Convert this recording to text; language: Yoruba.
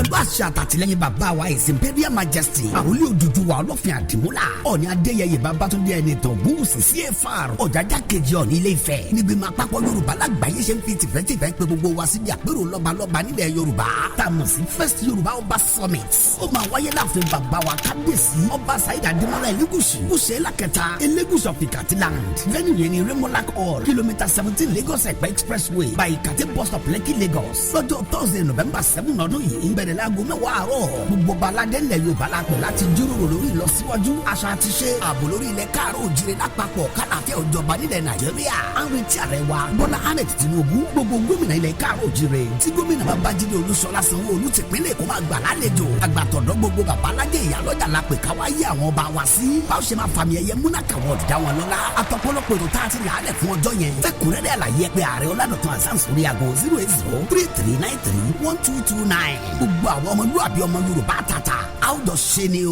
pẹ̀lú àṣà àtàtìlẹ́yìn bàbá wa His Imperial Majesty àròlé Odùduwà ọlọ́fin àdìmúlà Ọọ̀ni Adéyẹyè Babátúndé Ẹnìtàn Ògúnwùsì CFR Ọ̀jájá kejì Ọọ̀ni Ilé Ifẹ̀ níbi máa papọ̀ Yorùbá lágbàáyé ṣe ń fi tìfẹ́tìfẹ́ pé gbogbo wa síbi àpérò lọ́balọ́ba nílẹ̀ Yorùbá tá a mọ̀ sí FIRST Yoruba OBAS SUMMIT ó máa wáyé láàfin bàbá wa kábíyèsí ọba Saheed Adémọ́lá Elégùṣì Kúṣẹ́ lákẹta Elégùṣì of IKATE land venue yẹn ní Monarch Hall kìlómítà 17 Lagos Ẹ̀pẹ́ expressway by IKATE bus stop LEKKI Lagos lọ́jọ́ Thursday November 7 ọdún yìí ń bẹ̀rẹ̀ láago 9 àárọ̀ gbogbo baládé ńlẹ̀ Yorùbá la pè láti jíròrò lórí ìlọsíwájú àṣà àti ṣe ààbò lórí ilẹ̀ káàró òjìrè lápapọ̀ kálàfẹ́ òjọba nílẹ̀ Nàìjíríà à ń retí ààrẹ wa Bọ́lá Ahmed Tinubu gbogbo gómìnà ilẹ̀ káàró òjìrè tí gómìnà Babájídé Olúṣọlá Sanwó-Olú tìpínlẹ̀ Èkó máa gbà lálejò àgbàtọ̀dọ̀ gbogbo babalájẹ ìyálọ́jà la pè ká wáyé àwọn ọba wa sí báwo ṣe máa fàmì ẹ̀yẹ MONARCH award dá wọn lọ́lá àtọ̀pọ̀lọpọ̀ èrò tá a ti làálẹ̀ fún ọjọ́ yẹn fẹ́kùnrẹ́rẹ́ àlàyé pé ààrẹ Ọládọ̀tun Hasan sórí aago 08033931229 gbogbo àwọn ọmọlúwàbí ọmọ Yorùbá àtàtà àwùjọ ṣe ni o.